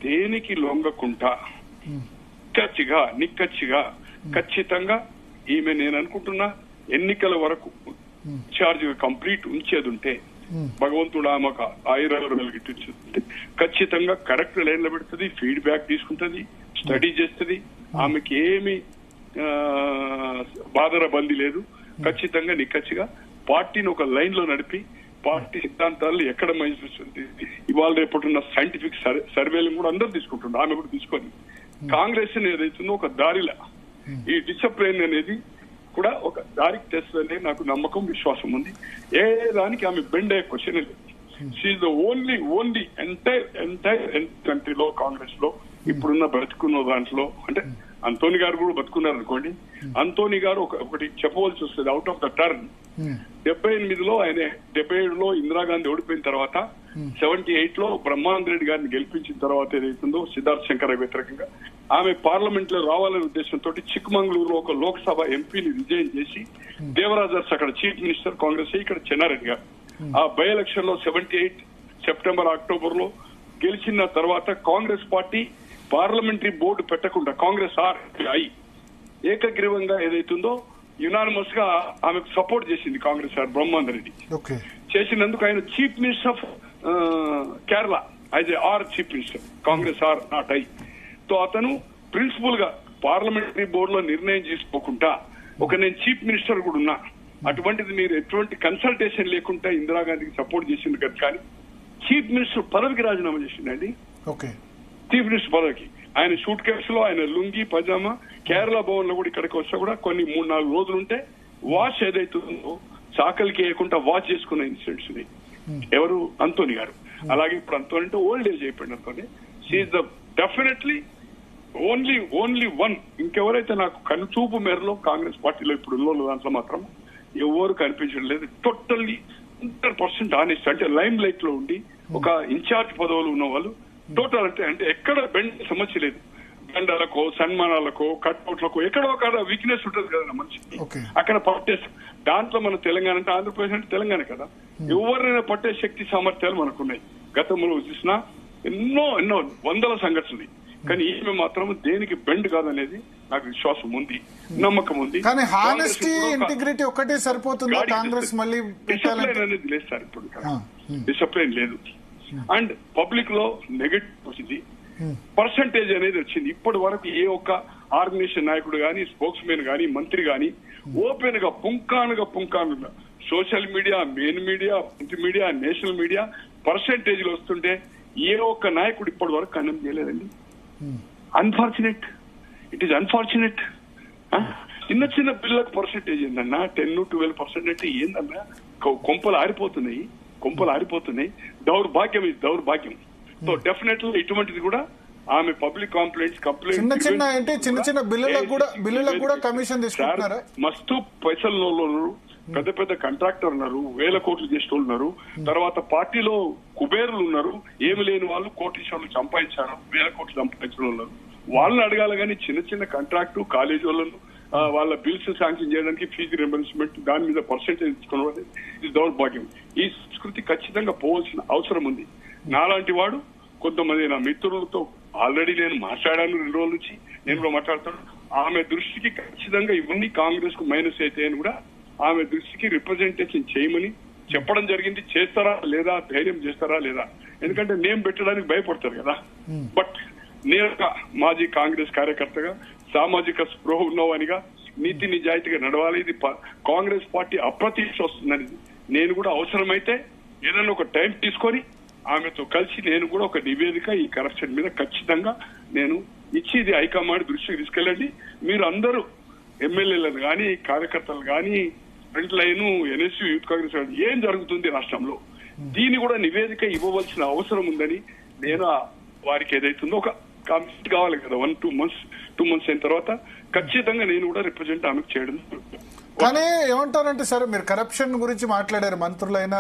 దేనికి లొంగకుండా నిక్కచ్చిగా ఖచ్చితంగా ఈమె నేను అనుకుంటున్నా ఎన్నికల వరకు ఛార్జ్ కంప్లీట్ ఉంచేది ఉంటే భగవంతుడు ఆమెకు ఆయురాలు గిట్టించుంటే ఖచ్చితంగా కరెక్ట్ లైన్ లో పెడుతుంది, ఫీడ్బ్యాక్ తీసుకుంటది, స్టడీ చేస్తుంది. ఆమెకి ఏమి బాధర బంది లేదు. ఖచ్చితంగా నిక్కచ్చిగా పార్టీని ఒక లైన్ లో నడిపి పార్టీ సిద్ధాంతాలు ఎక్కడ మంచిస్తుంది ఇవాళ రేపటిన్న సైంటిఫిక్ సర్వేలు కూడా అందరూ తీసుకుంటున్నారు, ఆమె కూడా తీసుకొని కాంగ్రెస్ ఏదైతుందో ఒక దారిలా ఈ డిసిప్లిన్ అనేది కూడా ఒక దారికి తెస్తుందని నాకు నమ్మకం, విశ్వాసం ఉంది. ఏ దానికి ఆమె బెండ్ అయ్యే క్వశ్చన్ లేదు. షీఈ్ ద ఓన్లీ ఎంటైర్ కంట్రీలో కాంగ్రెస్ లో ఇప్పుడున్న బ్రతుకున్న దాంట్లో, అంటే అంతోని గారు కూడా బతుకున్నారు అనుకోండి. అంతోని గారు ఒకటి చెప్పవలసి వస్తుంది అవుట్ ఆఫ్ ద టర్న్. 78లో ఆయన 77లో ఇందిరాగాంధీ ఓడిపోయిన తర్వాత 78లో బ్రహ్మానంద రెడ్డి గారిని గెలిపించిన తర్వాత ఏదైతుందో సిద్ధార్థ శంకర్ వ్యతిరేకంగా ఆమె పార్లమెంట్ లో రావాలనే ఉద్దేశంతో చిక్మంగళూరులో ఒక లోక్సభ ఎంపీని రిజైన్ చేసి దేవరాజర్స్ అక్కడ చీఫ్ మినిస్టర్ కాంగ్రెస్, ఇక్కడ చెన్నారెడ్డి గారు ఆ బై ఎలక్షన్ లో 78 సెప్టెంబర్ అక్టోబర్ లో గెలిచిన తర్వాత కాంగ్రెస్ పార్టీ పార్లమెంటరీ బోర్డు పెట్టకుండా కాంగ్రెస్ ఏకగ్రీవంగా ఏదైతుందో యునానిమస్ గా ఆమెకు సపోర్ట్ చేసింది కాంగ్రెస్ బ్రహ్మానంద రెడ్డి. చేసినందుకు ఆయన chief minister of Kerala as chief minister, Congress not తో అతను ప్రిన్సిపల్ గా పార్లమెంటరీ బోర్డులో నిర్ణయం చేసుకోకుండా నేను చీఫ్ మినిస్టర్ కూడా ఉన్నా, అటువంటిది మీరు ఎటువంటి కన్సల్టేషన్ లేకుండా ఇందిరాగాంధీకి సపోర్ట్ చేసింది కదా. కానీ చీఫ్ మినిస్టర్ పదవికి రాజీనామా చేసిందండి. చీఫ్ మినిస్టర్ పదవికి ఆయన సూట్ కేసులో ఆయన లుంగి పజామా కేరళ భవన్ లో కూడా ఇక్కడికి వస్తే కూడా కొన్ని 3-4 రోజులు ఉంటే వాచ్ ఏదైతుందో చాకలికి వేయకుండా వాచ్ చేసుకున్న ఇన్సిడెంట్స్ ఉన్నాయి. ఎవరు? అంతోని గారు. అలాగే ఇప్పుడు అంతోని అంటే ఓల్డ్ ఏజ్ అయిపోయింది అంతోని. షీఈ్ ద డెఫినెట్లీ ఓన్లీ వన్. ఇంకెవరైతే నాకు కనుచూపు మేరలో కాంగ్రెస్ పార్టీలో ఇప్పుడు ఉన్న దాంట్లో మాత్రం ఎవరు కనిపించడం లేదు. టోటల్లీ 100% ఆనెస్ట్, అంటే లైమ్ లైట్ లో ఉండి ఒక ఇన్ఛార్జ్ పదవులు ఉన్న వాళ్ళు టోటల్ అంటే ఎక్కడ బెండ్ సమస్య లేదు. బండాలకో సన్మానాలకో కట్అవుట్లకో ఎక్కడో అక్కడ వీక్నెస్ ఉంటుంది కదా మనిషికి, అక్కడ పట్టేసి దాంట్లో మన తెలంగాణ అంటే ఆంధ్రప్రదేశ్ అంటే తెలంగాణ కదా, ఎవరినైనా పట్టే శక్తి సామర్థ్యాలు మనకున్నాయి. గతంలో చూసినా ఎన్నో వందల సంఘటనలు, కానీ ఈమె మాత్రం దేనికి బెండ్ కాదనేది నాకు విశ్వాసం ఉంది, నమ్మకం ఉంది. కానీ హానెస్టీ, ఇంటిగ్రిటీ ఒకటే సరిపోతుంది. కాంగ్రెస్ మళ్ళీ డిసిప్లిన్ అనేది లేదు సార్, ఇప్పుడు డిసిప్లిన్ లేదు. అండ్ పబ్లిక్ లో నెగటివ్ వచ్చింది, పర్సంటేజ్ అనేది వచ్చింది. ఇప్పటి వరకు ఏ ఒక్క ఆర్గనైజేషన్ నాయకుడు గాని, స్పోక్స్ మెన్ గాని, మంత్రి గాని ఓపెన్ గా పుంకానుగా social media, main media, print media, national media percentage లో వస్తుంటే ఏ ఒక్క నాయకుడు ఇప్పటి వరకు ఖండం చేయలేదండి. Unfortunate, it is unfortunate. చిన్న పిల్లలకు పర్సంటేజ్ ఏందన్నా 10-12% అంటే ఏందన్నా కొంపలు ఆరిపోతున్నాయి. దౌర్భాగ్యం. సో డెఫినెట్లీ ఇటువంటిది కూడా ఆమె పబ్లిక్ కంప్లైంట్ చిన్న బిల్లులకు కూడా కమిషన్ తీసుకుంటున్నారా? మస్తు పైసలు ఉన్నారు, పెద్ద కాంట్రాక్టర్ ఉన్నారు, 1000 కోట్లు చేసిన వాళ్ళు ఉన్నారు. తర్వాత పార్టీలో కుబేరులు ఉన్నారు, ఏమి లేని వాళ్ళు కోటీశ్వర్లు సంపాదించారు, 1000 కోట్లు సంపాదించిన ఉన్నారు. వాళ్ళని అడగాలి కానీ చిన్న కాంట్రాక్టు కాలేజీ వాళ్ళను వాళ్ళ బిల్స్ శాంక్షన్ చేయడానికి ఫీజు రింబర్స్మెంట్ దాని మీద పర్సెంటేజ్ ఇచ్చుకోవడం ఇది దౌర్భాగ్యం. ఈ సంస్కృతి ఖచ్చితంగా పోవాల్సిన అవసరం ఉంది. నాలాంటి వాడు కొంతమంది నా మిత్రులతో ఆల్రెడీ నేను మాట్లాడాను, 2 రోజుల నుంచి నేను కూడా మాట్లాడుతాను. ఆమె దృష్టికి ఖచ్చితంగా ఇవన్నీ కాంగ్రెస్ కు మైనస్ అయితే అని కూడా ఆమె దృష్టికి రిప్రజెంటేషన్ చేయమని చెప్పడం జరిగింది. చేస్తారా లేదా, ధైర్యం చేస్తారా లేదా, ఎందుకంటే నేమ్ పెట్టడానికి భయపడతారు కదా. బట్ నేను మాజీ కాంగ్రెస్ కార్యకర్తగా సామాజిక స్పృహ ఉన్నవానిగా నీతి నిజాయితీగా నడవాలి. ఇది కాంగ్రెస్ పార్టీ అప్రతిష్ట వస్తుందని నేను కూడా అవసరమైతే ఏదైనా ఒక టైం తీసుకొని ఆమెతో కలిసి నేను కూడా ఒక నివేదిక ఈ కరప్షన్ మీద ఖచ్చితంగా నేను ఇచ్చి ఇది హైకమాండ్ దృష్టికి తీసుకెళ్ళండి. మీరు అందరూ ఎమ్మెల్యేలను కానీ, కార్యకర్తలు కానీ, front line, NSU, youth Congress ఏం జరుగుతుంది రాష్ట్రంలో, దీన్ని కూడా నివేదిక ఇవ్వవలసిన అవసరం ఉందని నేను వారికి ఏదైతుందో ఒక కమిట్ కావాలి కదా. 1-2 months అయిన తర్వాత ఖచ్చితంగా నేను కూడా రిప్రజెంట్ ఆమెకు చేయడం. కానీ ఏమంటారంటే సరే, మీరు కరప్షన్ గురించి మాట్లాడారు, మంత్రులైనా